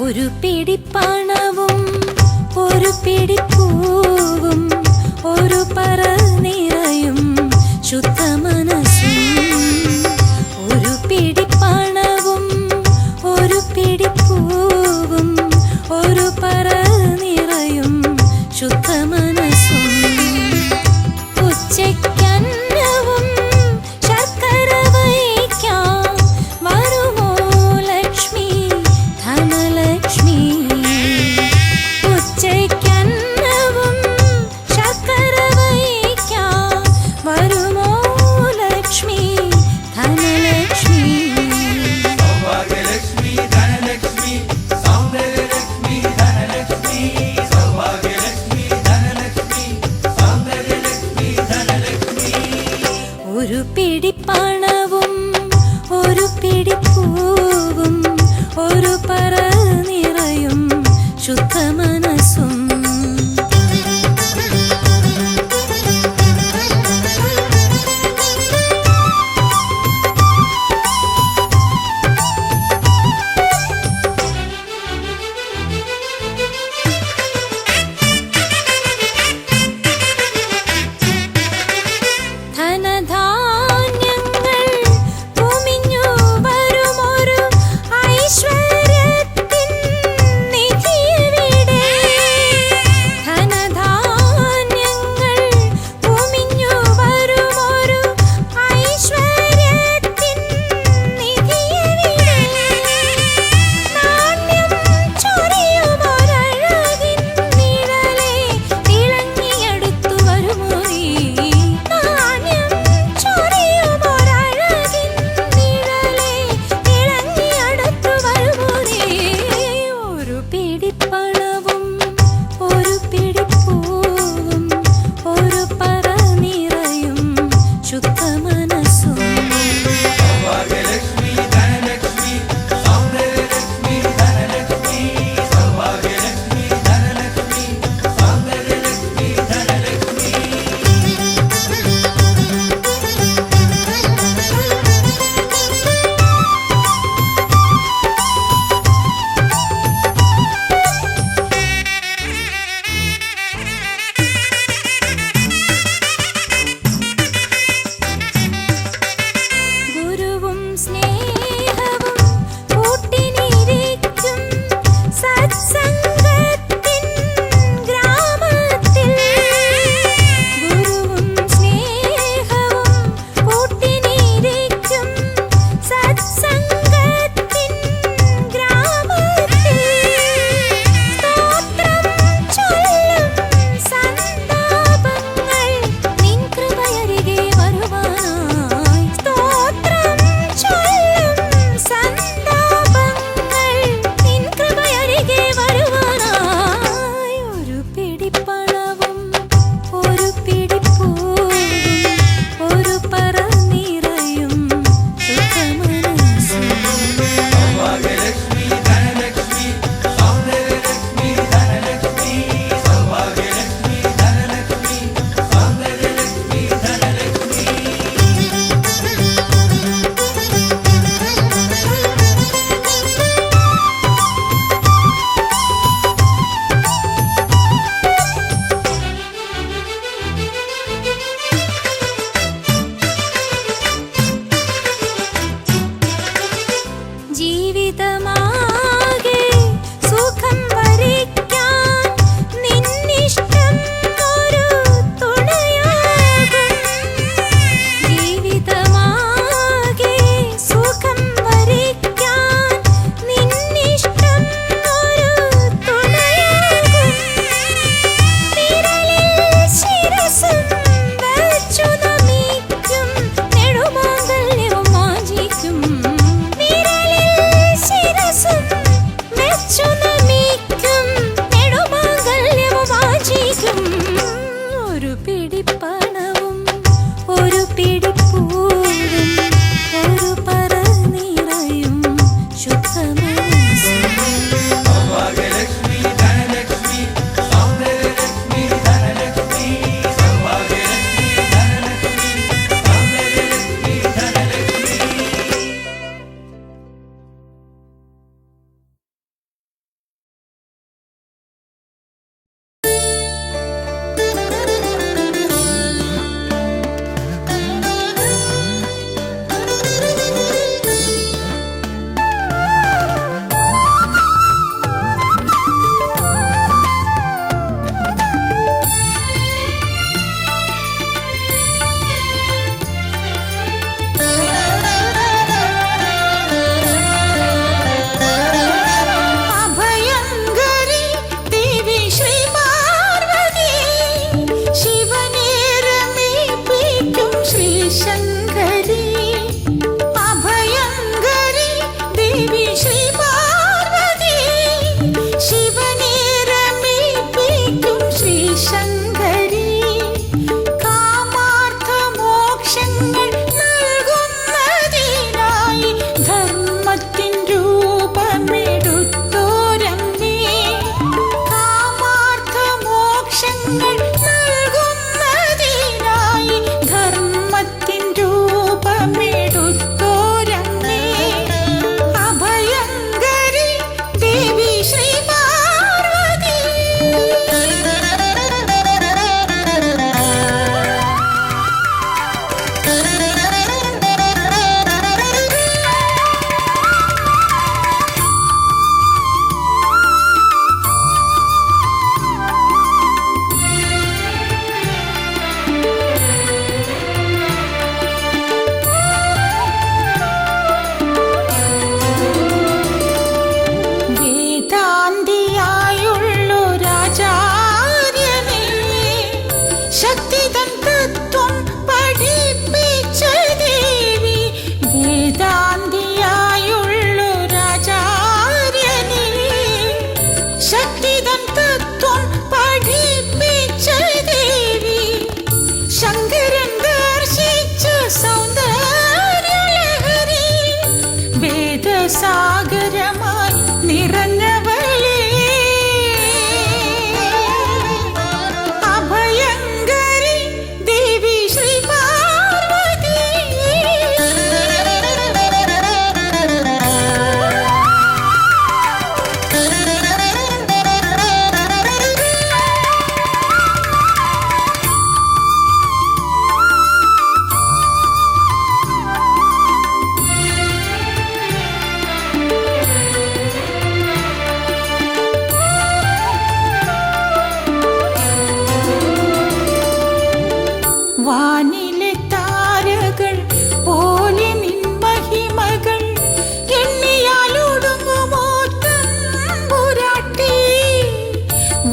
ഒരു പിടി പണവും ഒരു പിടി പൂവും ഒരു പറ നിറയും ശുദ്ധ മനസ്സും. ഒരു പിടി പണവും ഒരു പിടി പൂവും ഒരു പറ നിറയും ശുദ്ധ മനസ്സും. ഉച്ചയ്ക്കന്നവും ശർക്കര വയ്ക്കാം വരുമോ ലക്ഷ്മി ധനലക്ഷ്മി. ഉച്ചയ്ക്കന്നവും ശർക്കര വയ്ക്കാം വരുമോ ലക്ഷ്മി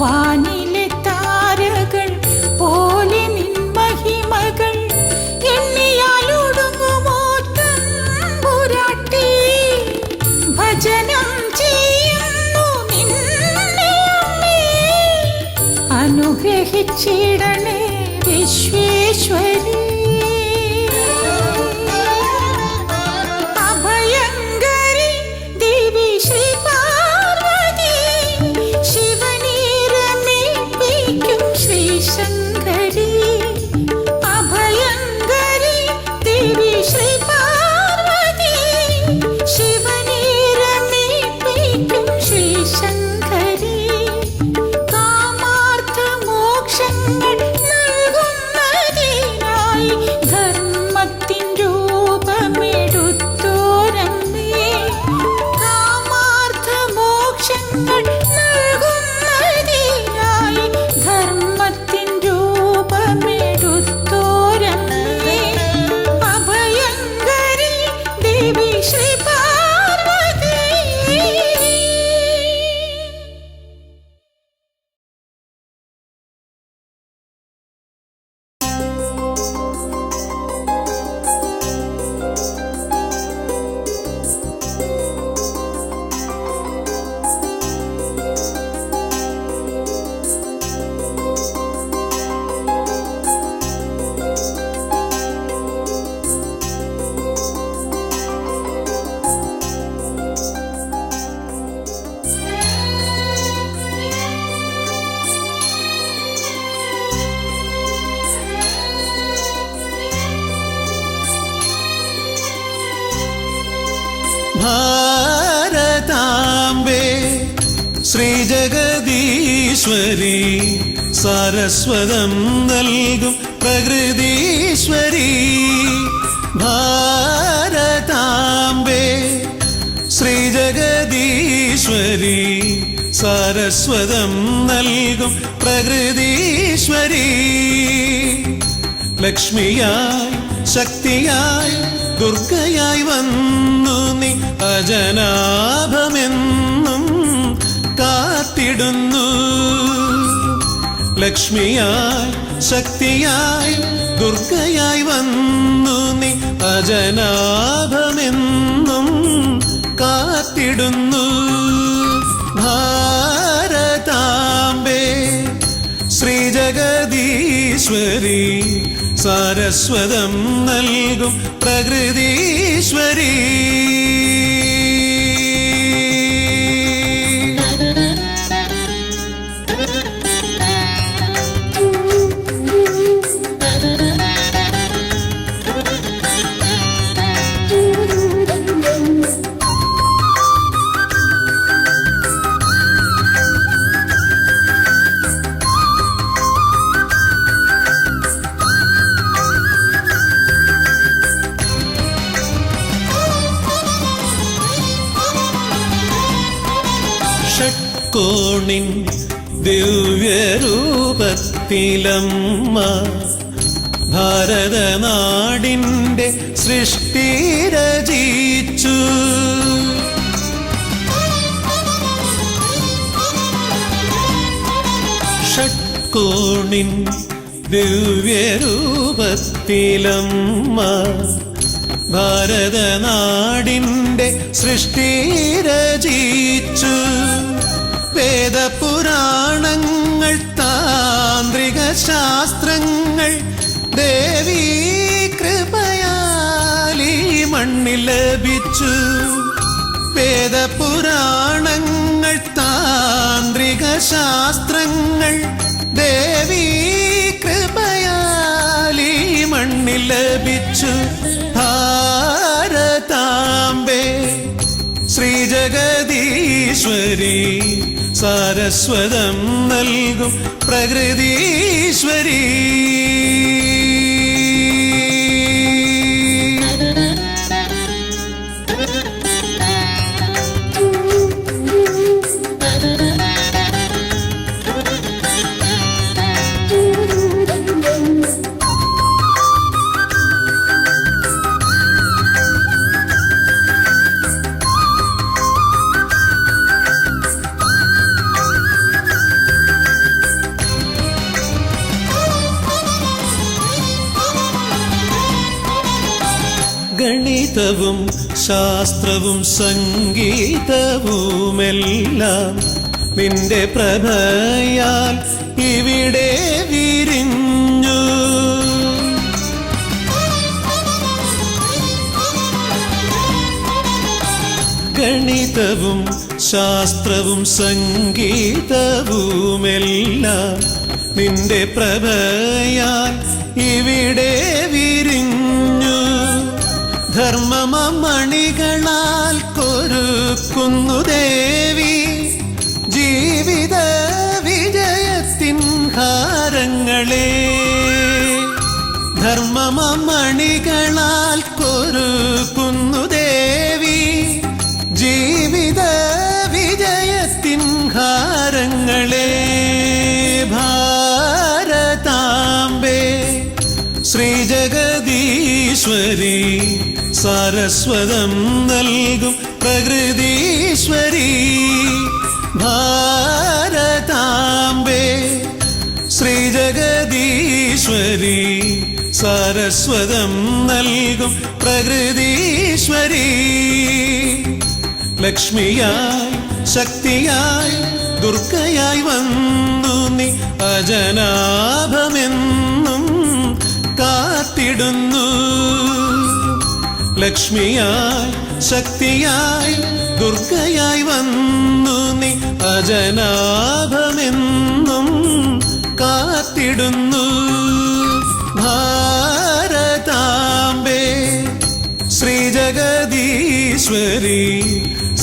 വാനിലെ താരകൾ പോലെ നിൻ മഹിമകൾ എണ്ണിയാലൊടുങ്ങുമോ തമ്പുരാട്ടി. ഭജനം ചെയ്യുന്നു നിന്നെ അമ്മേ, അനുഗ്രഹിച്ചിടണേ വിശ്വേശ്വരി. അഭയങ്കരി ദേവി ശ്രീ പാർവതി, ശിവനെ രമിപ്പിക്കും ശ്രീ ശങ്കരി. അഭയങ്കരി ദേവി ശ്രീ പാർവതി, ശിവനെ രമിപ്പിക്കും ശ്രീ ശങ്കരി. കാമാർത്ഥ മോക്ഷങ്ങൾ നൽകുന്നതിനായി ധർമ്മത്തിൻ രൂപമെടുത്തോരമ്മേ. കാമാർത്ഥ മോക്ഷങ്ങൾ നൽകുന്നതിനായി ധർമ്മത്തിൻ രൂപമെടുത്തോരമ്മേ. അഭയങ്കരി ദേവി ശ്രീ പാർവതി. ഭാരതാംബേ ശ്രീജഗദീശ്വരി, സാരസ്വതം നൽകും പ്രകൃതീശ്വരി. ഭാരതാംബേ ശ്രീജഗദീശ്വരി, സാരസ്വതം നൽകും പ്രകൃതീശ്വരി. ലക്ഷ്മിയായി ശക്തിയായി ദുർഗയായി വന്നു നീ അജനാഭമെന്നും കാത്തിടുന്നു. ലക്ഷ്മിയായി ശക്തിയായി ദുർഗയായി വന്നു നീ അജനാഭമെന്നും കാത്തിടുന്നു. ഭാരതാംബേ ശ്രീജഗദീശ്വരി, സാരസ്വതം നൽകും പ്രകൃതീശ്വരി. ഷട്കോണിൻ ദിവ്യരൂപത്തിലമ്മ ഭാരതനാടിൻ്റെ സൃഷ്ടി രചിച്ചു. ഷട്കോണിൻ ദിവ്യരൂപത്തിലമ്മ ഭാരതനാടിൻ്റെ സൃഷ്ടി രചിച്ചു. വേദപുരാണങ്ങൾ താന്ത്രിക ശാസ്ത്രങ്ങൾ ദേവീ കൃപയാലീ മണ്ണിൽ ലഭിച്ചു. വേദപുരാണങ്ങൾ താന്ത്രിക ശാസ്ത്രങ്ങൾ ദേവീ കൃപയാലീ മണ്ണിൽ ലഭിച്ചു. ഭാരതാംബേ ശ്രീജഗദീശ്വരി, സാരസ്വതം നൽകും പ്രകൃതീശ്വരി. ഗണിതവും ശാസ്ത്രവും സംഗീതവുമെല്ലാം നിന്റെ പ്രഭയാൽ ഇവിടെ വിരിഞ്ഞു. ഗണിതവും ശാസ്ത്രവും സംഗീതവുമെല്ലാം നിന്റെ പ്രഭയാൽ ഇവിടെ വിരിഞ്ഞു. ധർമ്മമണികളാൽ കൊരുക്കുന്നു ദേവി ജീവിത വിജയത്തിൻ ഹാരങ്ങളെ. ധർമ്മമണികളാൽ കൊരുക്കുന്നു ദേവി ജീവിത വിജയത്തിൻ ഹാരങ്ങളെ. ഭാരതാംബേ ശ്രീജഗദീശ്വരി സാരസ്വതം നൽകും പ്രകൃതീശ്വരി. ഭാരതാംബേ ശ്രീജഗദീശ്വരി സാരസ്വതം നൽകും പ്രകൃതീശ്വരി. ലക്ഷ്മിയായി ശക്തിയായി ദുർഗയായി വന്നു നീ അജനാഭമെന്നും കാത്തിടുന്നു. ലക്ഷ്മിയായി ശക്തിയായി ദുർഗയായി വന്നു നീ അജനാഭമെന്നും കാത്തിടുന്നു. ഭാരതാംബേ ശ്രീജഗദീശ്വരി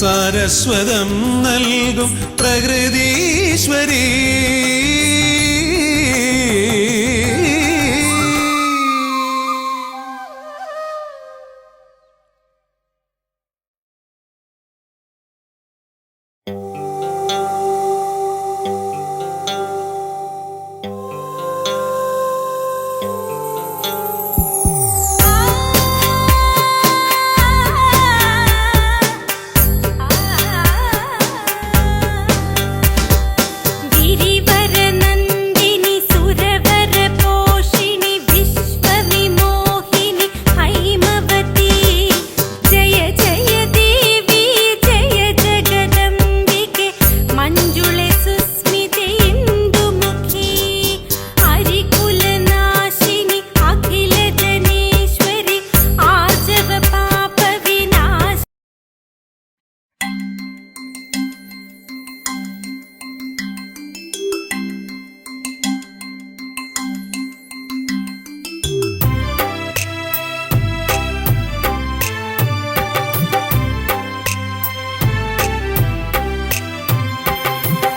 സാരസ്വതം നൽകും പ്രകൃതീശ്വരി.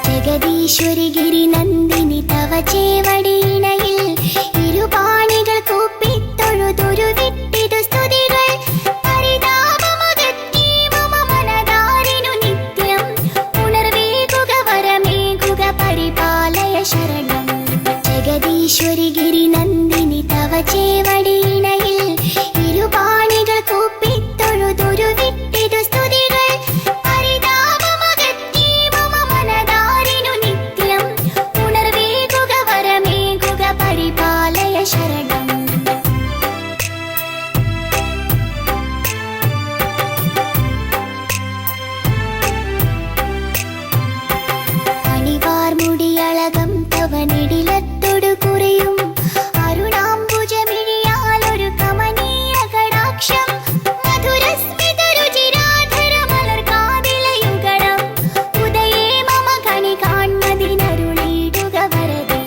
ജഗദീശ്വരി ഗിരിനന്ദിനി തവ ചേവടിയിണയിൽ ഇരുപാണികൾ കൂപ്പിത്തൊഴുതൊരു വിട്ടിതു സ്തുതികൾ. പരിതാപമകറ്റി മമ മനതാരിനു നിത്യം ഉണർവേകുക വരമേകുക പരിപാലയ ശരണം. ജഗദീശ്വരി ഗിരിനന്ദിനി തവ ചേവടിയിണയിൽ ഇരുപാണികൾ കൂപ്പിത്തൊഴുതൊരു വിട്ടിതു സ്തുതികൾ. അണിവാർമുടിയളകം തവനിടിലത്തൊടു കുറിയും അരുണാംബുജമിഴിയാലൊരു കമനീയ കടാക്ഷം. മധുരസ്മിത രുചിരാധര മലർകാതിലയുഗണം ഉദയേ മമ കണി കാൺമതിനരുളിടുക വരദേ.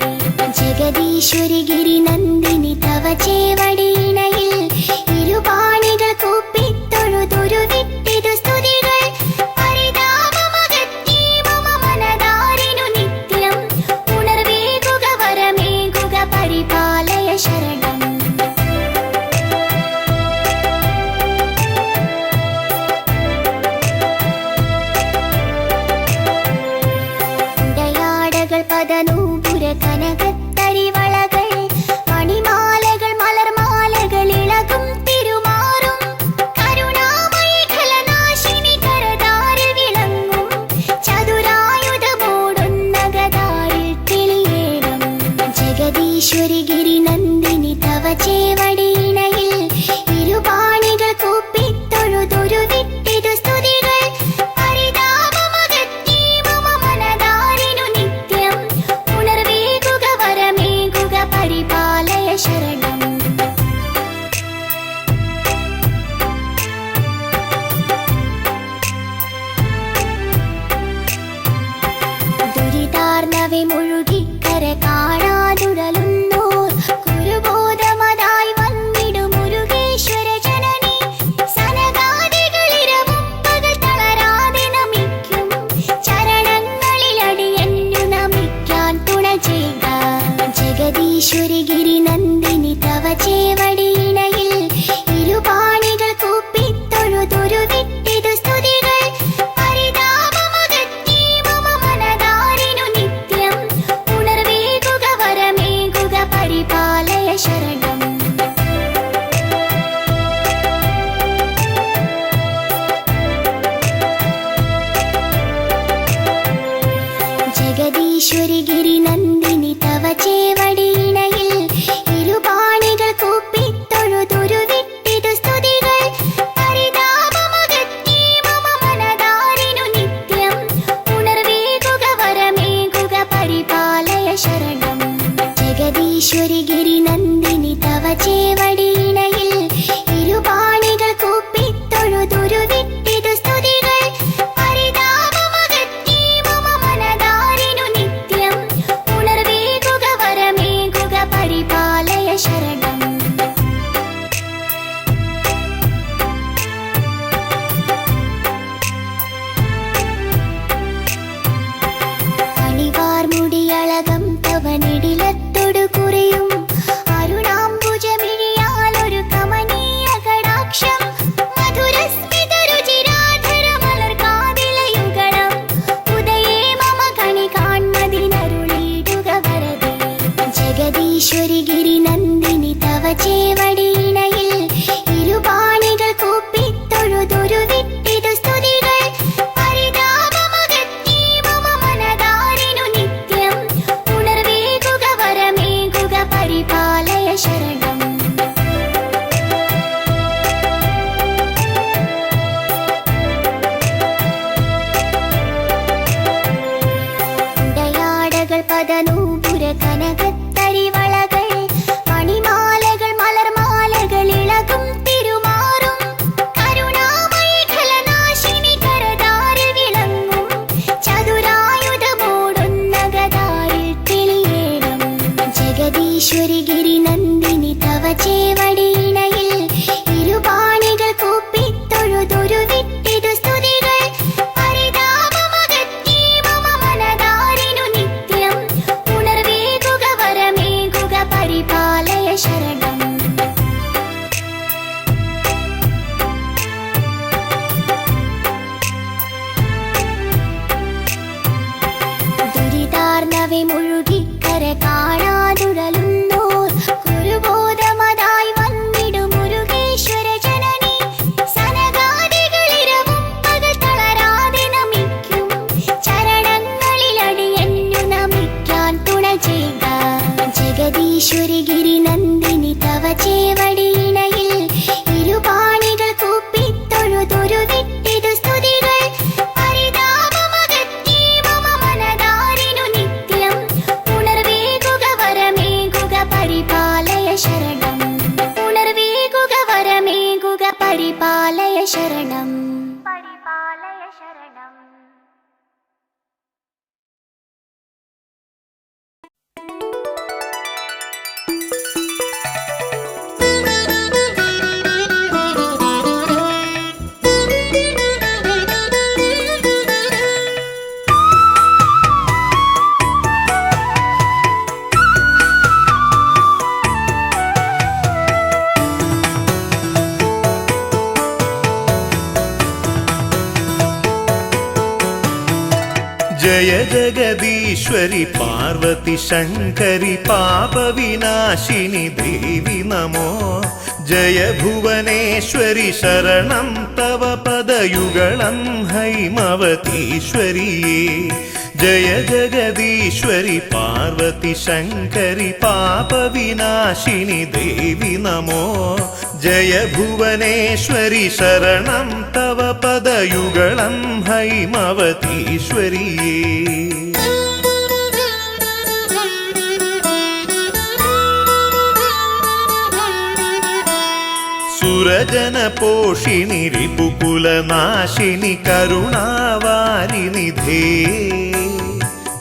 ജഗദീശ്വരി ഗിരിനന്ദിനി തവ ചേവടിയിണയിൽ ഇരുപാണികൾ കൂപ്പിത്തൊഴുതൊരു വിട്ടിതു സ്തുതികൾ. പരിതാപമകറ്റി മമ മനതാരിനു നിത്യം ഉണർവേകുക വരമേകുക പരിപാലയ ശരണം. ഉടയാടകൾ പദനൂപുര കനകത്തരിവളകൾ മണിമാലകൾ മലർമാലകൾ ഇളകും തിരുമാറും കരുണാമയി ഖലനാശിനി കരതാരിൽ വിളങ്ങും ചതുരായുധമോടുന്ന ഗദാരിൽ തെളിയേണം. ജഗദീശ്വരി ഗിരിനന്ദിനി തവ ചേവടിയിണയിൽ ഇരുപാണികൾ ദുരിതാർണവെ മുഴുകിക്കര കാണാതുടലുന്നോർ കുരുബോധമതായി വന്നിടും മുരുകേശ്വര ജനനി സനകാദികളിരവും പകൽ തളരാതെ നമിക്കും ചരണങ്ങളിലടിയന്നു നമിക്കാൻ തുണ ചെയ്യുക ജഗദീശ്വരി ഗിരിനന്ദിനി തവ ചേവടിയിണയിൽ ഇരുപാണികൾ കൂപ്പിത്തൊഴുതൊരു വിട്ടിതു സ്തുതികൾ പരിതാപമകറ്റി മമ മനതാരിനു നിത്യം ഉണർവേകുക വരമേകുക പരിപാലയ ശരണം ജഗദീശ്വരി ഗിരിനന്ദിനി തവ ചേവടിയിണയിൽ ഇരുപാണികൾ കൂപ്പിത്തൊഴുതൊരു വിട്ടിതു സ്തുതികൾ പരിതാപമകറ്റി മമ മനതാരിനു നിത്യം ഉണർവേകുക വരമേകുക പരിപാലയ ശരണം ജഗദീശ്വരി ഗിരിനന്ദിനി തവ ചേവടിയിണയിൽ ഇരുപാണികൾ കൂപ്പിത്തൊഴുതൊരു വിട്ടിതു സ്തുതികൾ പരിതാപമകറ്റി മമ മനതാരിനു നിത്യം ഉണർവേകുക വരമേകുക പരിപാലയ ശരണം അണിവാർമുടിയളകം തവനിടിലത്തൊടു കുറിയും അരുണാംബുജമിഴിയാലൊരു കമനീയ കടാക്ഷം മധുരസ്മിത രുചിരാധര മലർകാതിലയുഗണം ഉദയേ മമ കണി കാൺമതിനരുളിയിടുക വരദേ ജഗദീശ്വരി ഗിരിനന്ദിനി തവ ചേവടിയിണയിൽ ഇരുപാണികൾ കൂപ്പിത്തൊഴുതൊരു വിട്ടിതു സ്തുതികൾ പരിതാപമകറ്റി മമ മനതാരിനു നിത്യം ഉണർവേകുക വരമേകുക പരിപാലയ ശരണം ഉടയാടകൾ പദനൂപുര കനകത്തരിവളകൾ മണിമാലകൾ മലർമാലകൾ ഇളകും തിരുമാറും കരുണാമയി ഖലനാശിനി കരതാരിൽ വിളങ്ങും ചതുരായുധമോടുന്ന ഗദാരിൽ തെളിയേണം ജഗദീശ്വരി ഗിരിനന്ദിനി തവ ചേവടിയിണയിൽ ഇരുപാണികൾ കൂപ്പിത്തൊഴുതൊരു വിട്ടിതു സ്തുതികൾ പരിതാപമകറ്റി മമ മനതാരിനു നിത്യം ഉണർവേകുക വരമേകുക പരിപാലയ ശരണം ദുരിതാർണവെ മുഴുകിക്കര കാണാതുടലുന്നോർ കുരുബോധമതായി വന്നിടും മുരുകേശ്വര ജനനി സനകാദികളിരവും പകൽ തളരാതെ നമിക്കും ചരണങ്ങളിലടിയന്നു നമിക്കാൻ തുണ ചെയ്യുക ജഗദീശ്വരി ഗിരിനന്ദിനി തവ ചേവടിയിണയിൽ ഇരുപാണികൾ കൂപ്പിത്തൊഴുതൊരു വിട്ടിതു സ്തുതികൾ പരിതാപമകറ്റി മമ മനതാരിനു നിത്യം ഉണർവേകുക വരമേകുക പരിപാലയ ശരണം ഉണർവേകുക വരമേകുക പരിപാലയ ശരണം പരിപാലയ ശരണം जय जगदीश्वरि पार्वती शङ्करि पापविनाशिनि देवि नमो जय भुवनेश्वरि शरणं तव पदयुगलं हैमवतीश्वरिये जय जगदीश्वरि पार्वती शङ्करि पापविनाशिनि देवि नमो जय भुवनेश्वरि शरणं तव पदयुगलं हैमवतीश्वरिये सुरजनपोषिणि रिपुकुलनाशिनि करुणावारिनिधे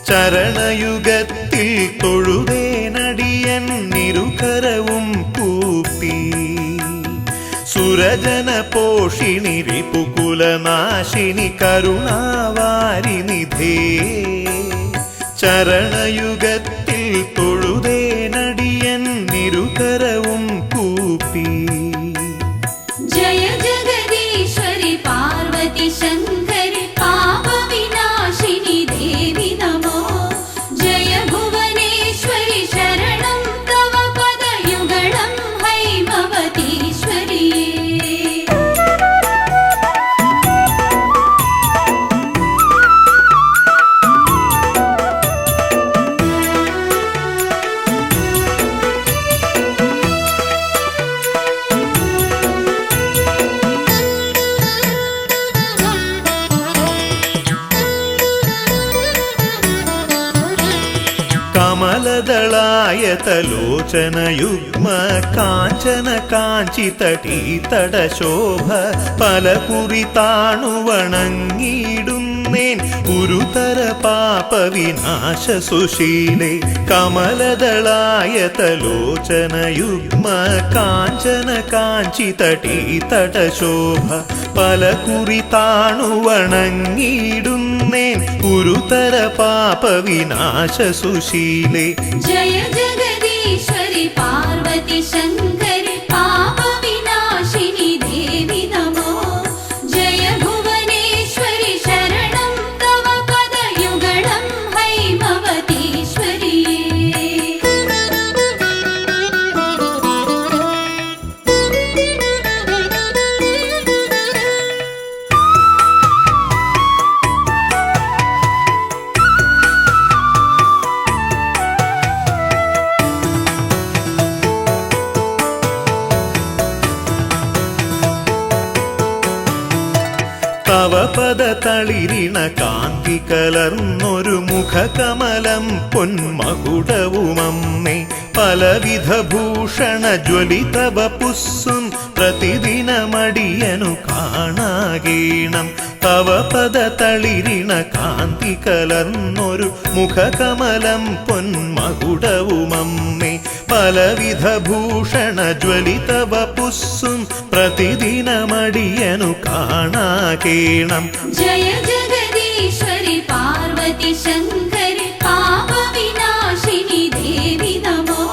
ചരണയുഗത്തിൽ തൊഴുതേനടിയൻ നിരുകരവും കൂപ്പി സുരജന പോഷിണി റിപുകുലനാശിനി കരുണാവാരിനിധേ ചരണയുഗത്തിൽ തൊഴുതേനടിയൻ നിരുകരവും കൂപ്പി जय जगदीश्वरि पार्वती शङ्करि पापविनाशिनि देवि नमो जय भुवनेश्वरि शरणं तव पदयुगलं हैमवतीश्वरि കമലദളായതലോചനയുഗ്മ കാഞ്ചന കാഞ്ചിതടീതടശോഭ പലകുറി താണുവണങ്ങിയിടുന്നേൻ ഗുരുതര പാപവിനാശ സുശീലേ കമലദളായതലോചനയുഗ്മ കാഞ്ചന കാഞ്ചിതടീതടശോഭ പലകുറി താണുവണങ്ങിയിടുന്നേൻ ഗുരുതര പാപവിനാശ സുശീലേ जय जगदीश्वरि पार्वती शङ्करि पापविनाशिनि देवि नमो जय भुवनेश्वरि शरणं तव पदयुगलं हैमवतीश्वरि തവ പദ തളിരിണ കാന്തി കലർന്നൊരു മുഖകമലം പൊന്മകുടവുമമ്മേ പലവിധ ഭൂഷണ ജ്വലിതവ പുസ്സും പ്രതിദിനമടിയനു കാണാകേണം തവ പദ തളിരിണ കാന്തി കലർന്നൊരു മുഖകമലം പൊന്മകുടവുമമ്മേ പലവിധ ഭൂഷണ ജ്വലിതവ പുസ്സും പ്രതിദിനമടിയനു കാണാകേണം जय जगदीश्वरि पार्वती शङ्करि पापविनाशिनि देवि नमो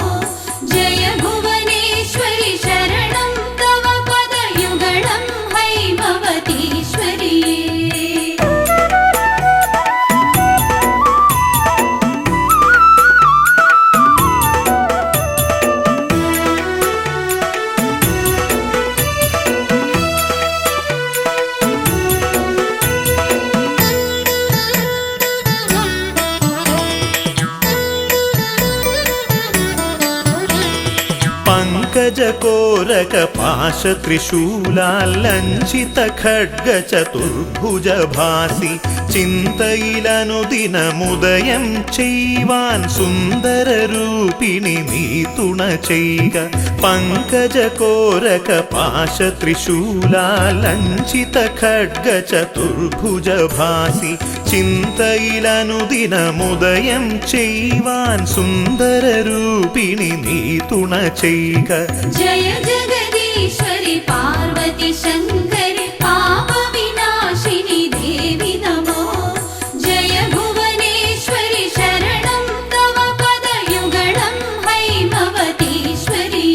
जय भुवनेश्वरि शरणं तव पदयुगलं हैमवतीश्वरि പങ്കജകോരക പാശ ത്രിശൂലാലഞ്ചിത ഖഡ്ഗ ചതുർഭുജഭാസി ചിന്തയിലനുദിനമുദയം ചെയ്യുവാൻ സുന്ദരരൂപിണി നീ തുണ ചെയ്യുക പങ്കജകോരക പാശ ത്രിശൂലാലഞ്ചിത ഖഡ്ഗ ചതുർഭുജഭാസി ചിന്തയിലനുദിനമുദയം ചെയ്യുവാൻ സുന്ദരരൂപിണി നീ തുണ ചെയ്യുക जय जगदीश्वरि पार्वती शङ्करि पापविनाशिनि देवि नमो जय भुवनेश्वरि शरणं तव पदयुगलं हैमवतीश्वरि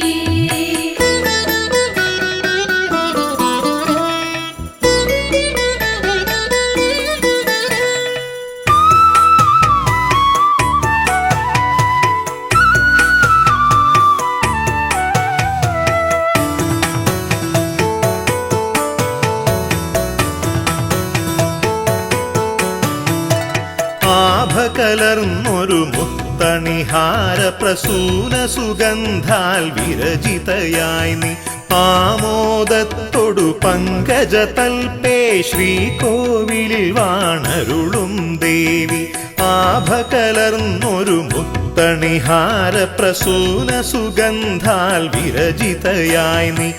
കലർന്നൊരു മുത്തണിഹാര പ്രസൂന സുഗന്ധാൽ വിരചിതയായി നീ ആമോദത്തൊടു പങ്കജ തൽപേ ശ്രീകോവിലിൽ വാണരുളും ദേവി ആഭകലർന്നൊരു മുത്തണിഹാര പ്രസൂന സുഗന്ധാൽ വിരചിതയായി നീ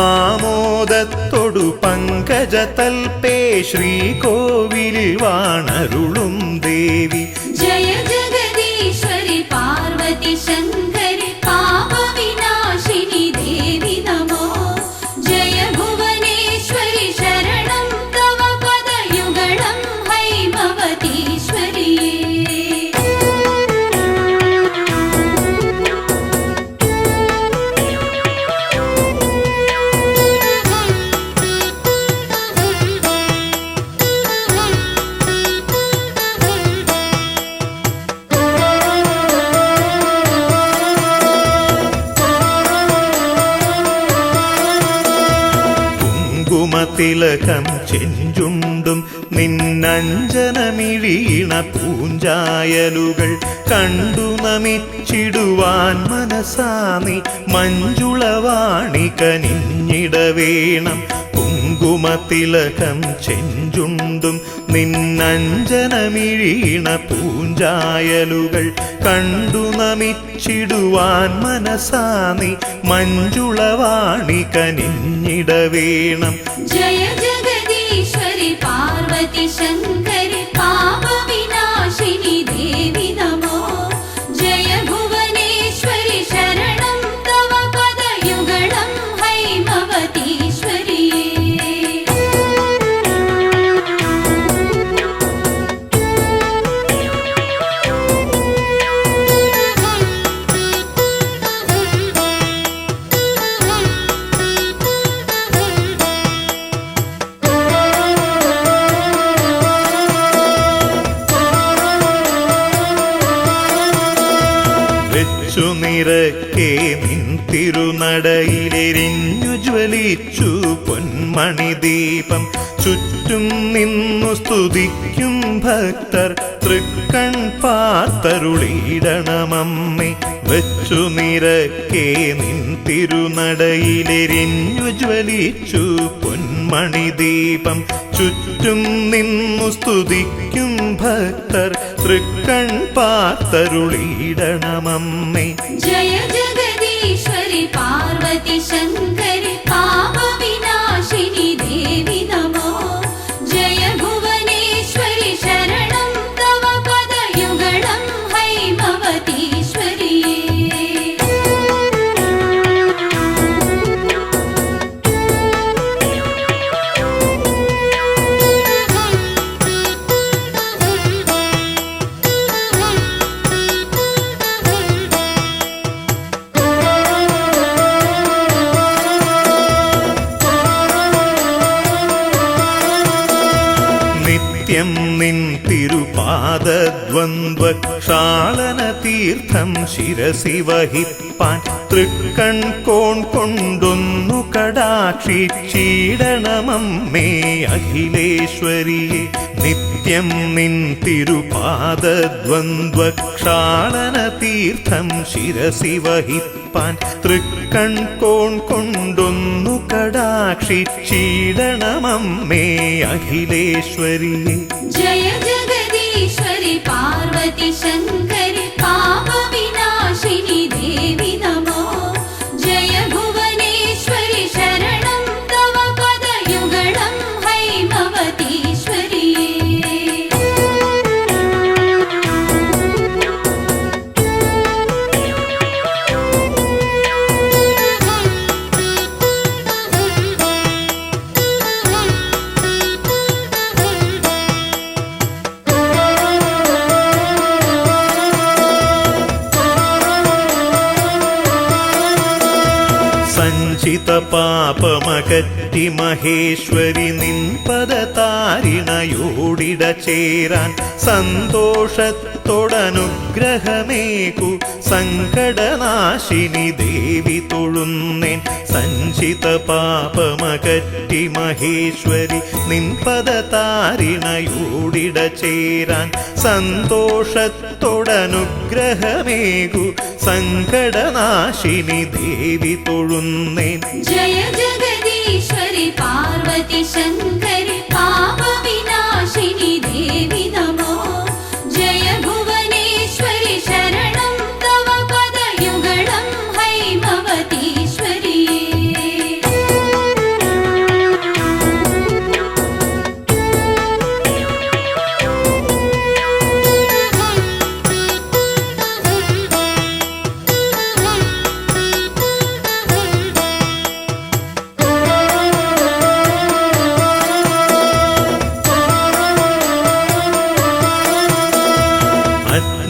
ആമോദത്തൊടു പങ്കജ തൽപേ ശ്രീകോവിലിൽ വാണരുളും ദേവി जय തിലകം ചെഞ്ചുണ്ടും നിന്നഞ്ജനമിഴീണ പൂഞ്ചായലുകൾ കണ്ടു നമിച്ചിടുവാൻ മനസാനി മഞ്ജുളവാണി കനിഞ്ഞിടവേണം. കുങ്കുമത്തിലകം ചെഞ്ചുണ്ടും നിന്നഞ്ജനമിഴീണ പൂഞ്ചായലുകൾ കണ്ടു നമിച്ചിടുവാൻ മനസാനി മഞ്ജുളവാണി കനിഞ്ഞിടവേണം. ജയ ജഗദീശ്വരി പാർവതി ശങ്കരി പാപവിനാശിനി ദേവി നമോ. ജയ ഭുവനേശ്വരി ശരണം തവ പദയുഗളം ഹൈമവതീശ്വരിയേ. നിരക്കെ നിൻ തിരുനടയിലെരിഞ്ഞു ജ്വലിച്ചു പൊന്മണി ദീപം. ചുറ്റും നിന്നു സ്തുതിക്കും ഭക്തർ തൃക്കൺ പാർത്തരുളിയിടണമമ്മേ. വെച്ചു നിരക്കെ നിൻ തിരുനടയിലെരിഞ്ഞു ജ്വലിച്ചു പൊന്മണി ദീപം. ചുറ്റും നിന്നു സ്തുതിക്കും ഭക്തർ തൃക്കൺ പാർത്തരുളിയിടണമമ്മേ. ജയ ജഗദീശ്വരി പാർവതി ശങ്കരി പാപവിനാശിനി ദേവി നമോ. ജയ ഭുവനേശ്വരി ശരണം തവ പദയുഗളം ഹൈമവതീശ്വരിയേ. നിത്യം നിൻ തിരുപാദദ്വന്ദ്വക്ഷാളന തീർത്ഥം ശിരസി വഹിപ്പാൻ തൃക്കൺ കോൺ കൊണ്ടൊന്നു കടാക്ഷിച്ചിടണമമ്മേ അഖിലേശ്വരിയെ. നിത്യം നിൻ തിരുപാദദ്വന്ദ്വക്ഷാളന തീർത്ഥം ശിരസി വഹിപ്പാൻ തൃക്കൺ കോൺ കൊണ്ടൊന്നു കടാക്ഷിച്ചിടണമമ്മേ അഖിലേശ്വരിയെ. ജയ ജഗദീശ്വരി പാർവതി ശങ്കരി പാപവിനാശിനി ദേവി നമോ. ജയ ഭുവനേശ്വരി ശരണം തവ പദയുഗളം ഹൈമവതീശ്വരിയേ. സഞ്ചിത പാപമകറ്റി മഹേശ്വരി നിൻ പദതാരിണയോടിട ചേരാൻ സന്തോഷത്തോടനുഗ്രഹമേകു സങ്കടനാശിനി ദേവി തൊഴുന്നേൻ. സഞ്ചിത പാപമകറ്റി മഹേശ്വരി നിൻ പദതാരിണയോടിട ചേരാൻ സന്തോഷത്തോടനുഗ്രഹമേകു സങ്കടനാശിനി ദേവി തൊഴുന്നേൻ. ജയ ജഗദീശ്വരി പാർവതി ശങ്കരി പാപവിനാശിനി ദേവി നമോ. ജയ ഭുവനേശ്വരി ശരണം തവ പദയുഗളം ഹൈമവതീശ്വരിയേ.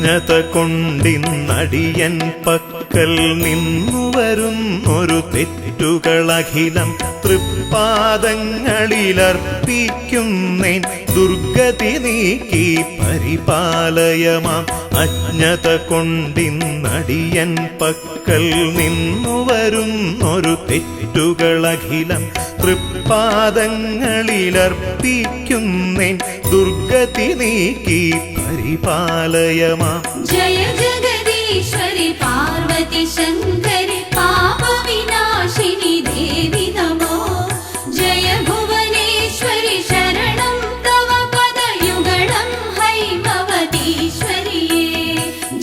അജ്ഞത കൊണ്ടിന്നടിയൻ പക്കൽ നിന്നു വരുന്നൊരു തെറ്റുകളഖിലം തൃപ്പാദങ്ങളിലർപ്പിക്കുന്നേൻ ദുർഗതി നീക്കി പരിപാലയമാം. അജ്ഞത കൊണ്ടിന്നടിയൻ പക്കൽ നിന്നു വരുന്നൊരു തെറ്റുകളഖിലം തൃപ്പാദങ്ങളിലർപ്പിക്കുന്നേൻ ദുർഗതി നീക്കി പരിപാലയമാം. जय जगदीश्वरि पार्वती शङ्करि पापविनाशिनि देवि नमो. जय भुवनेश्वरि शरणं तव पदयुगलं हैमवतीश्वरिये.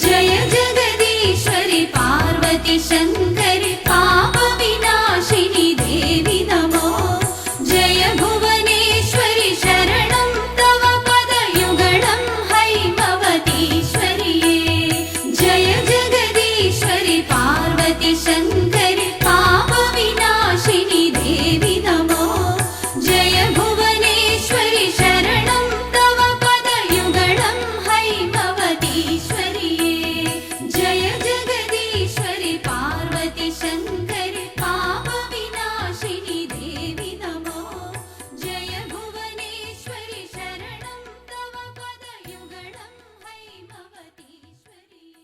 जय जगदीश्वरि पार्वती शङ्करि पापविनाशिनि देवि नमो. जय भुवनेश्वरि शरणं तव पदयुगलं हैमवतीश्वरिये. जय जगदीश्वरि पार्वती शङ्करि पापविनाशिनि देवि नमो. जय भुवनेश्वरि शरणं तव पदयुगलं हैमवतीश्वरिये. जय जगदीश्वरि पार्वती शङ्करि पापविनाशिनि देवि नमो. जय भुवनेश्वरि शरणं तव पदयुगलं हैमवतीश्वरिये.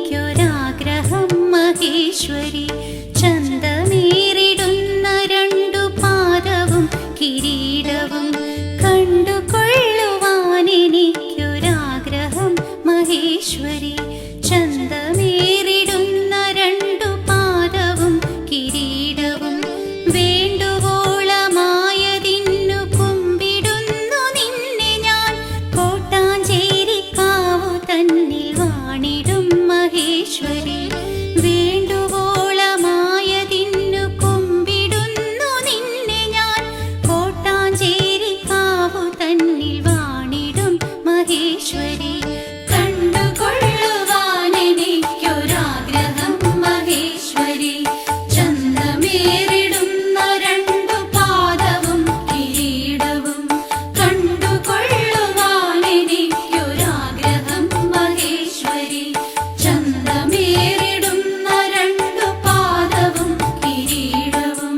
കണ്ടുകൊള്ളുവാനെനിക്കൊരാഗ്രഹം മഹേശ്വരി. ചന്തമേറിടുന്ന രണ്ടു പാദവും കിരീടവും. കണ്ടുകൊള്ളുവാനെനിക്കൊരാഗ്രഹം മഹേശ്വരി. ചന്തമേറിടുന്ന രണ്ടു പാദവും കിരീടവും. വേണ്ടുവോളമായതിന്നു കുമ്പിടുന്നു നിന്നെ ഞാൻ. കോട്ടാഞ്ചേരിക്കാവു തന്നിൽ വാണിടും മഹേശ്വരി. വേണ്ടുവോളമായതിന്നു കുമ്പിടുന്നു നിന്നെ ഞാൻ. കോട്ടാഞ്ചേരിക്കാവു തന്നിൽ വാണിടും മഹേശ്വരി. കണ്ടുകൊള്ളുവാനെനിക്കൊരാഗ്രഹം മഹേശ്വരി. ചന്തമേറിടുന്ന രണ്ടു പാദവും കിരീടവും. കണ്ടുകൊള്ളുവാനെനിക്കൊരാഗ്രഹം മഹേശ്വരി. ചന്തമേറിടുന്ന രണ്ടു പാദവും കിരീടവും.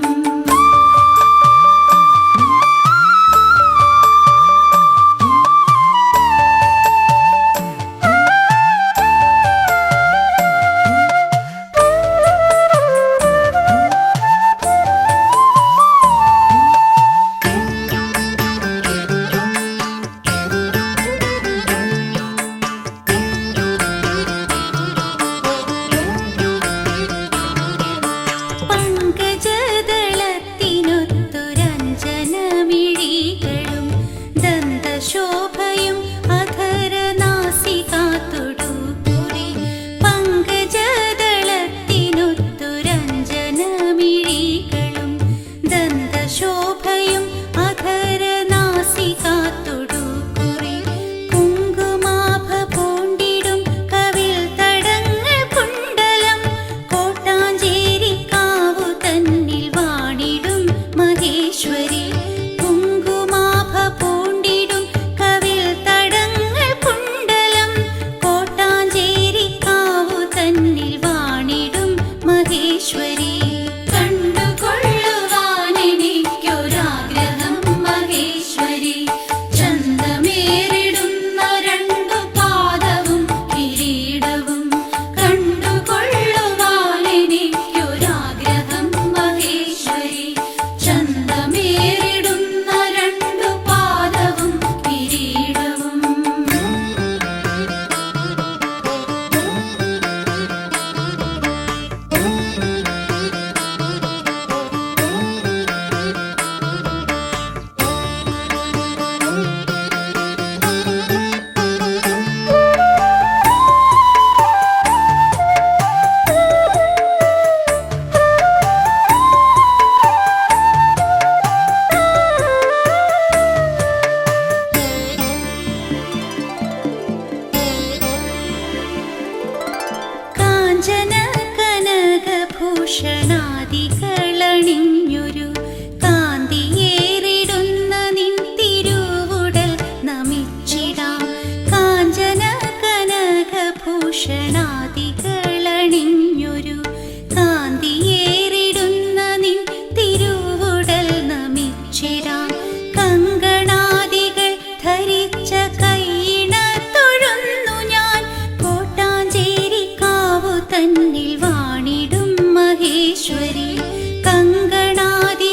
പങ്കജദളത്തിനൊത്തുരഞ്ജനമിഴികളും ദന്തശോഭയും അധരനാസികാതൊടുകുറി. പങ്കജദളത്തിനൊത്തുരഞ്ജനമിഴികളും ദന്തശോഭയും അധരനാസികാതൊടുകുറി. കുങ്കുമാഭ പൂണ്ടിടും കവിൾ തടങ്ങൾ കുണ്ടലം. കോട്ടാഞ്ചേരിക്കാവു തന്നിൽ വാണിടും മഹേശ്വരി. കുങ്കുമാഭ പൂണ്ടിടും കവിൾ തടങ്ങൾ കുണ്ടലം. കോട്ടാഞ്ചേരിക്കാവു തന്നിൽ വാണിടും മഹേശ്വരി. കണ്ടുകൊള്ളുവാനെനിക്കൊരാഗ്രഹം മഹേശ്വരി. ചന്തമേറിടുന്ന രണ്ടു പാദവും കിരീടവും. കണ്ടുകൊള്ളുവാനെനിക്കൊരാഗ്രഹം മഹേശ്വരി. ചന്തമേറിടുന്ന രണ്ടു പാദവും കിരീടവും. ഭൂഷണാദികളണിഞ്ഞൊരു കാന്തിയേറിടുന്ന നിൻ തിരുവുടൽ നമിച്ചിടാം. കാഞ്ചന കനക ഭൂഷണാദികളണിഞ്ഞൊരു കാന്തിയേറിടുന്ന നിൻ തിരുവുടൽ നമിച്ചിടാം. കങ്കണാദികൾ ധരിച്ച കൈയിണ തൊഴുന്നു ഞാൻ. കോട്ടാഞ്ചേരിക്കാവു തന്നിൽ വാണിടും മഹേശ്വരി. കങ്കണാദി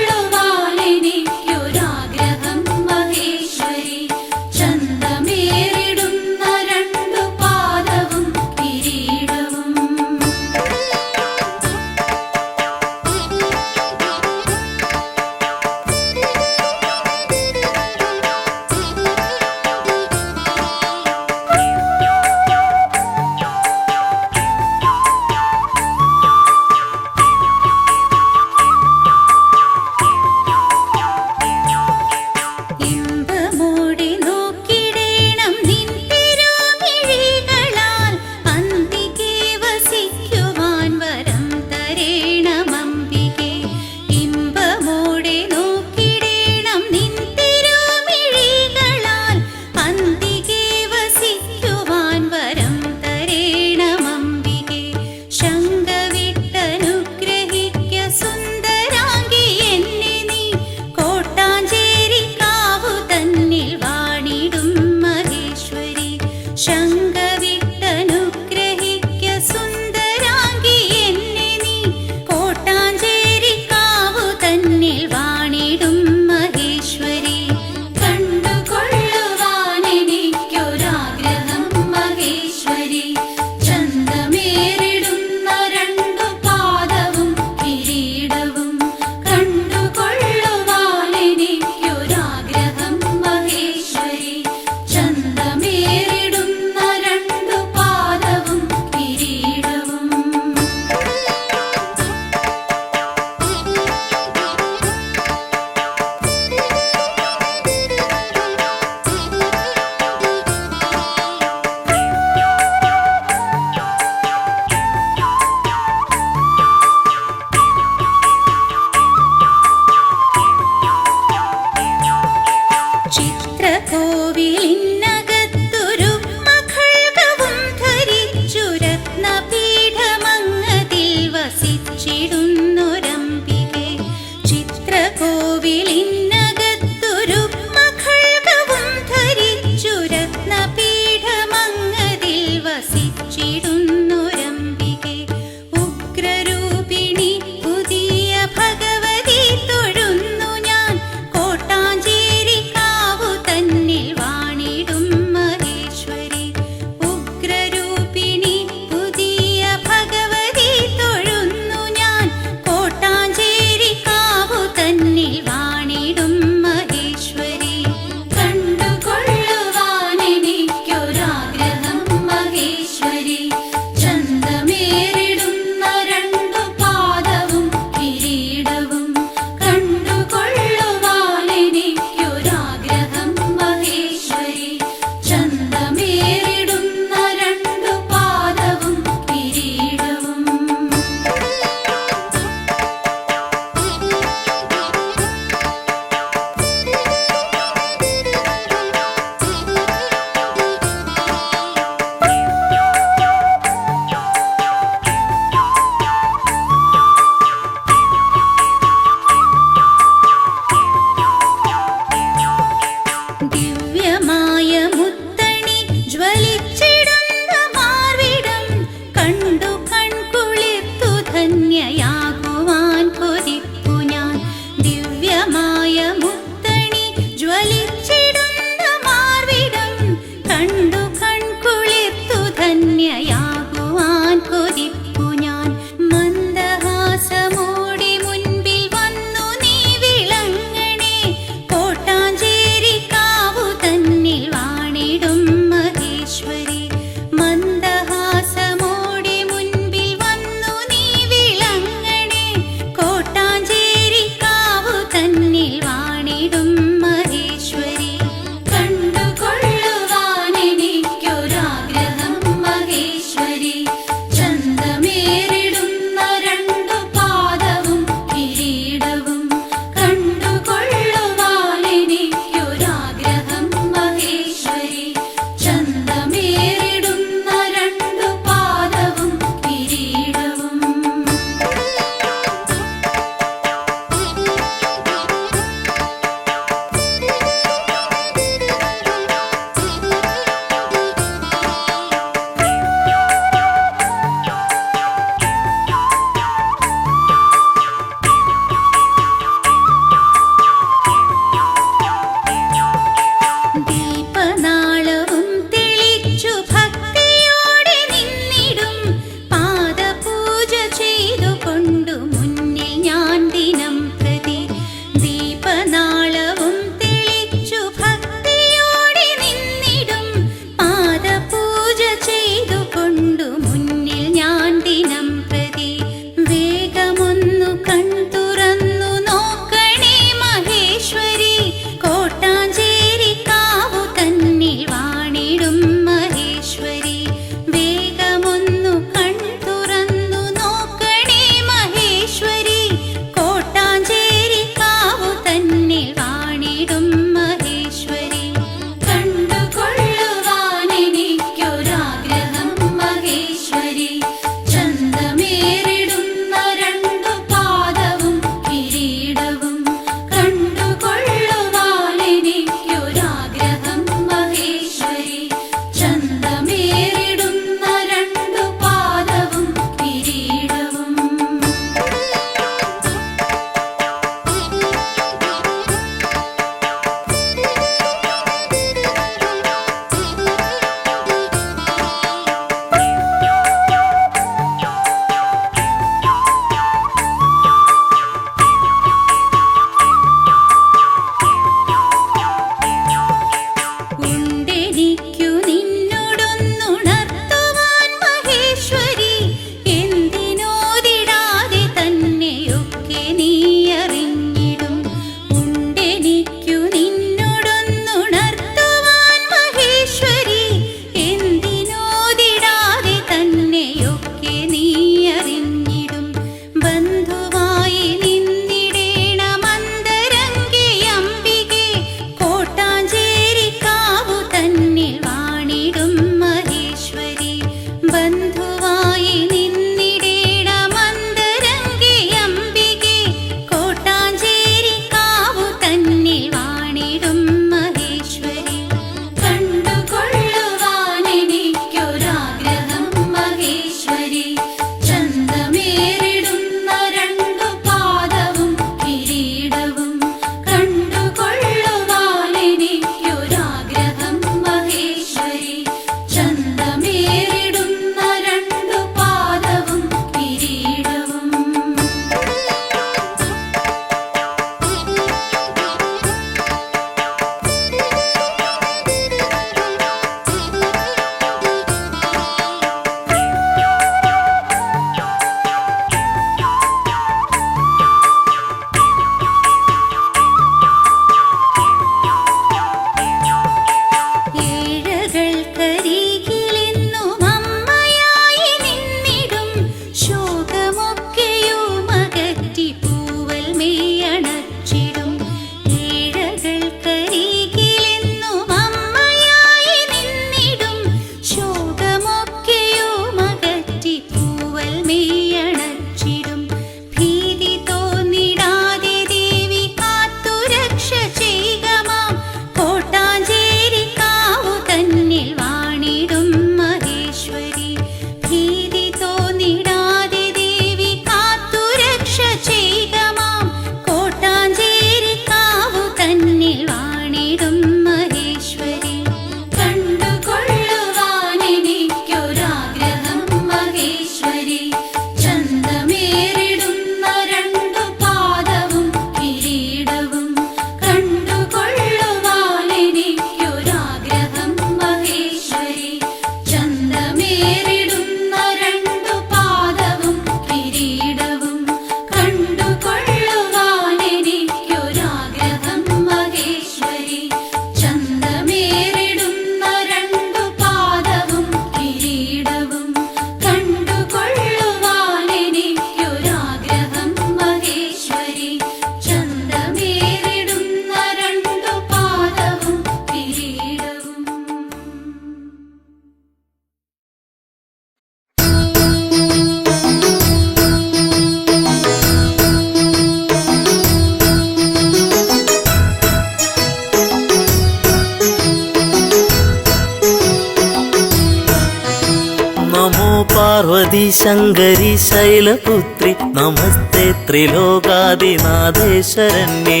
പാർവതി ശങ്കരി ശൈലപുത്രി നമസ്തേ ത്രിലോകാദിനാഥേ ശരണ്യേ.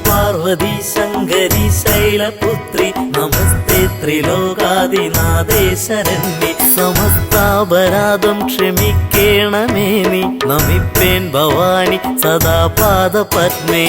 പാർവതി ശങ്കരി ശൈലപുത്രി നമസ്തേ ത്രിലോകാദിനാഥേ ശരണ്യേ. സമസ്താപരാധം ക്ഷമിക്കേണമേ നീ നമിപ്പേൻ ഭവാനി സദാ പാദപത്മേ.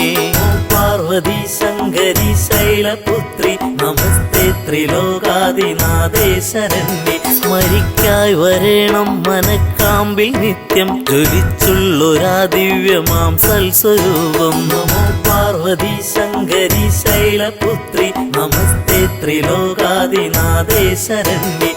പാർവതി ശങ്കരി ശൈലപുത്രി നമസ്തേ ത്രിലോകാദിനാഥേ ശരണ്യേ. സ്മരിക്കായി വരേണം മനക്കാമ്പിൽ നിത്യം ജ്വലിച്ചുള്ളൊരാ ദിവ്യമാം സൽസ്വരൂപം. നമോ പാർവതി ശങ്കരി ശൈലപുത്രി നമസ്തേ ത്രിലോകാദിനാഥേ ശരണ്യേ.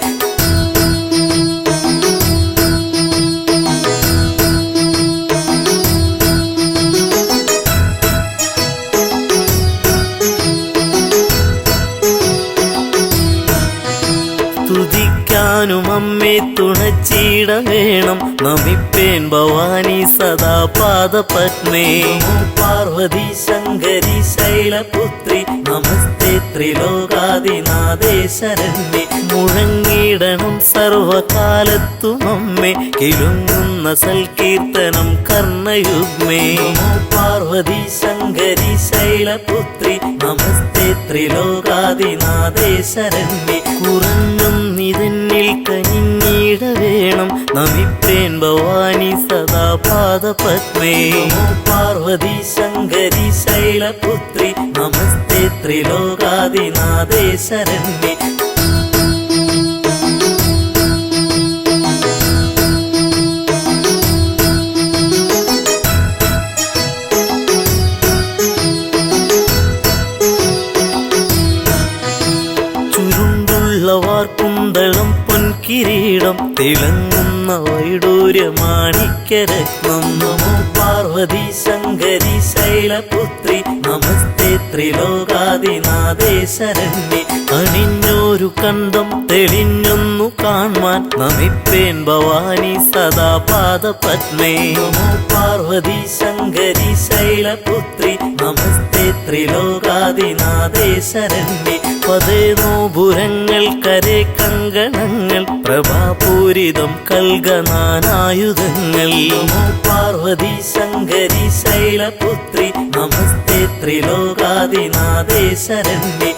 സ്തുതിക്കാനും അമ്മേ തുണച്ചിട വേണം നമിപ്പേൻ ഭവാനി സദാ പാദപത്മേ. പാർവതി ശങ്കരി ശൈലപുത്രി നമസ്തേ ത്രിലോകാദിനാഥേ ശരണ്യേ. മുഴങ്ങിടണം സർവകാലത്തും അമ്മേ കിലുങ്ങുന്ന സൽകീർത്തനം കർണയുഗ്മേ. പാർവതി ശങ്കരി ശൈലപുത്രി നമസ്തേ ത്രിലോകാദിനാഥേ ശരണ്യേ. കുറഞ്ഞും നിതന്നിൽ കനിഞ്ഞിട വേണം നമിപ്പേൻ ഭവാനി സദാ പാദപത്മേ. പാർവതി ശങ്കരി ശൈലപുത്രി നമസ്തേ ത്രിലോകാദിനാഥേ ശരണ്യേ. കുന്തളം പൊൻകിരീടം തിളങ്ങുന്ന വൈഡൂര്യമാണിക്യരത്നം. നമോ പാർവതി ശങ്കരി ശൈലപുത്രി നമസ്തേ ത്രിലോകാദിനാഥേ ശരണ്യേ. അണിഞ്ഞോരു കണ്ടം തെളിഞ്ഞൊന്നു കാൺമാൻ നമിപ്പേൻ ഭവാനി സദാ പാദപത്മേ. നമോ പാർവതി ശങ്കരി ശൈലപുത്രി നമസ്തേ ത്രിലോകാദിനാഥേ ശരണ്യേ. പതേനോപുരങ്ങൾ കരേ കങ്കണങ്ങൾ പ്രഭാപൂരിതം കൽഗനാനായുധങ്ങൾ. നമോ പാർവതി ശങ്കരി ശൈലപുത്രി നമസ്തേ ത്രിലോകാദിനാഥേ ശരണ്യേ.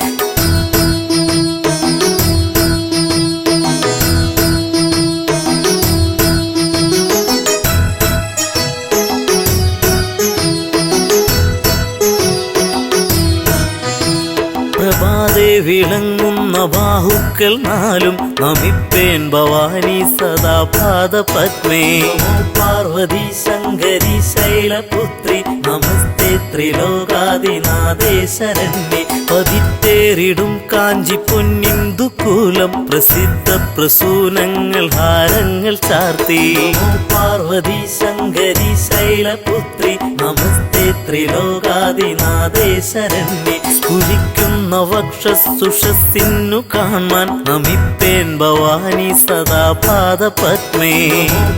പ്രഭാതേ വിളങ്ങുന്ന ബാഹുക്കൾ നാലും നമിപ്പേൻ ഭവാനി സദാ പാദപത്മേ. പാർവതി ശങ്കരി ശൈലപുത്രി നമസ്തേ ത്രിലോകാദിനാഥേ ശരണ്യേ. പതിത്തേറിടും കാഞ്ചി പൊന്നിന്ദുകൂലം പ്രസിദ്ധ പ്രസൂനങ്ങൾ ഹാരങ്ങൾ ചാർത്തി. പാർവതി ശങ്കരി ശൈലപുത്രി നമസ്തേ ത്രിലോകാദിനാഥേ ശരണ്യേ. സ്ഫുരിക്കുന്ന വക്ഷസുഷസ്സിന്നു കാണാൻ നമിപ്പേൻ ഭവാനി സദാ പാദപത്മേ.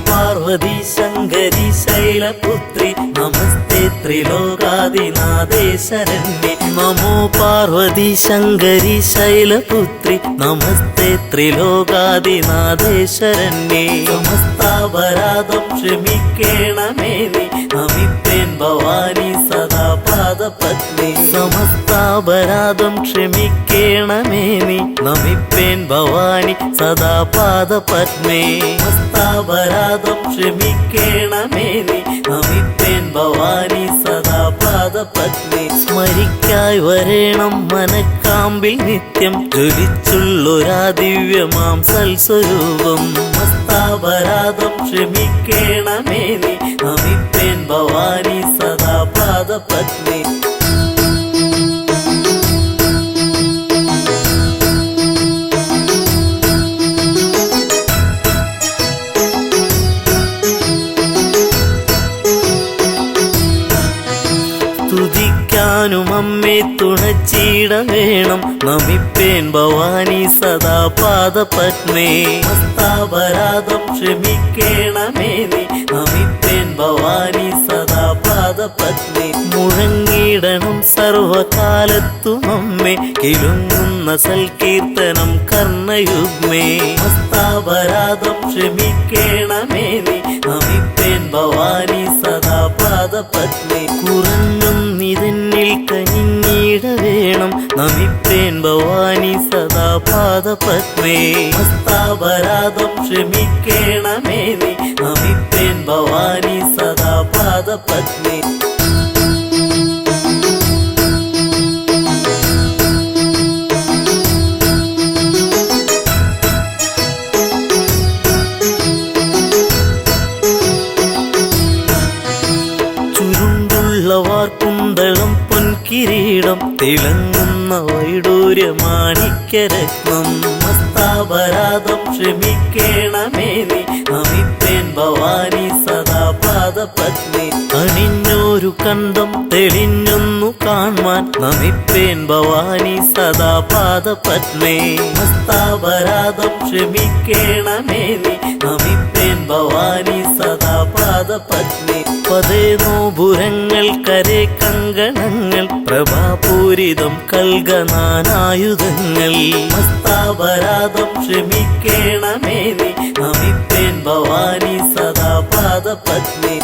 പാർവതി ശങ്കരി ശൈലപുത്രി നമസ്തേ ത്രിലോകാദിനാഥേ ശരണ്യേ. നമോ പാർവതി ശങ്കരി ശൈലപുത്രി നമസ്തേ ത്രിലോകാദിനാഥേ ശരണ്യേ. സമസ്താപരാധം ക്ഷമിക്കേണമേ നീ നമിപ്പേൻ ഭവാനി സദാ പാദപത്മേ. സമസ്താപരാധം ക്ഷമിക്കേണമേ നീ നമിപ്പേൻ ഭവാനി സദാ പാദപത്മേ. സമസ്താപരാധം ക്ഷമിക്കേണമേ നീ നമിപ്പേൻ ഭവാനി സദാ പാദപത്മേ. സ്മരിക്കായി വരേണം മനക്കാമ്പിൽ നിത്യം ജ്വലിച്ചുള്ളൊരാ ദിവ്യമാം സൽസ്വരൂപം. സമസ്താപരാധം ക്ഷമിക്കേണമേ നീ നമിപ്പേൻ ഭവാനി സദാ പാദപത്മേ. സ്തുതിക്കാനും അമ്മേ തുണച്ചിട വേണം നമിപ്പേൻ ഭവാനി സദാ പാദപത്മേ. സമസ്താപരാധം ക്ഷമിക്കേണമേ നീ നമിപ്പേൻ ഭവാനി സദാ പാദ പാദപത്നി മുഴങ്ങിടണം സർവകാലത്തും അമ്മേ കിലുങ്ങുന്ന സൽകീർത്തനം കർണയുഗ്മേ ഹസ്താപരാധം ക്ഷമിക്കേണമേ നീ നമിപ്പേൻ ഭവാനി സദാ പാദപത്നി കുറഞ്ഞും നിതന്നിൽ കനിഞ്ഞിട വേണം നമിപ്പേൻ ഭവാനി സദാ പാദപത്മേ ഹസ്താപരാധം ക്ഷമിക്കേണമേ നീ നമിപ്പേൻ ഭവാനി സദാ പാദപത്മേ കുന്തളം പൊൻകിരീടം തിളങ്ങുന്ന വൈഡൂര്യമാണിക്യരത്നം ഹസ്താപരാധം ക്ഷമിക്കേണമേ നീ നമിപ്പേൻ ഭവാനി സദാ പാദപത്നി അണിഞ്ഞൊരു കണ്ടം തെളിഞ്ഞൊന്നു കാൺമാൻ നമിപ്പേൻ ഭവാനി സദാ പാദപത്മേ ഹസ്താപരാധം ക്ഷമിക്കേണമേ നീ നമിപ്പേൻ ഭവാനി സദാ പാദപത്നി പതേ നോപുരങ്ങൾ കരേ കങ്കണങ്ങൾ പ്രഭാപൂരിതം കൽഗനാനായുധങ്ങൾ ഹസ്താപരാധം ക്ഷമിക്കേണമേ നീ നമിപ്പേൻ ഭവാനി സദാ പാദപത്നി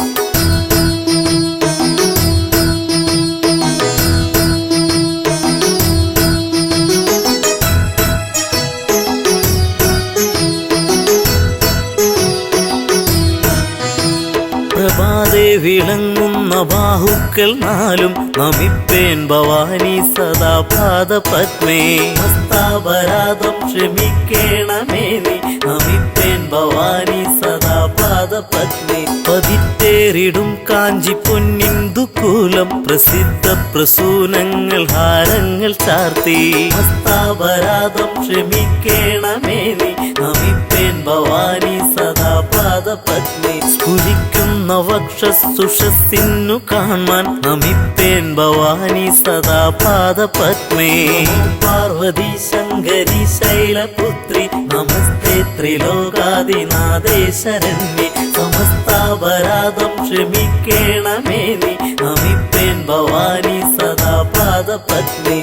പ്രഭാതേ വിളങ്ങുന്ന ബാഹുക്കൾ നാലും നമിപ്പേൻ ഭവാനി സദാ പാദപത്മേ ഹസ്താപരാധം ക്ഷമിക്കേണമേ നീ നമിപ്പേൻ ഭവാനി സദാ പാദപത്മേ പതിത്തേറിടും കാഞ്ചി പൊന്നിന്ദുകൂലം പ്രസിദ്ധ പ്രസൂനങ്ങൾ ഹാരങ്ങൾ ചാർത്തി ഹസ്താപരാധം ക്ഷമിക്കേണമേ നീ നമിപ്പേൻ ഭവാനി സദാ പാദപത്മേ സ്ഫുരിക്കുന്ന വക്ഷസുഷസ്സിന്നു കാണാൻ നമിപ്പേൻ ഭവാനി സദാ പാദപത്മേ പാർവതി ശങ്കരി ശൈലപുത്രി നമസ്തേ ത്രിലോകാദിനാഥേ ശരണ്യേ സമസ്താപരാധം ക്ഷമിക്കേണമേ നീ നമിപ്പേൻ ഭവാനി സദാ പാദപത്മേ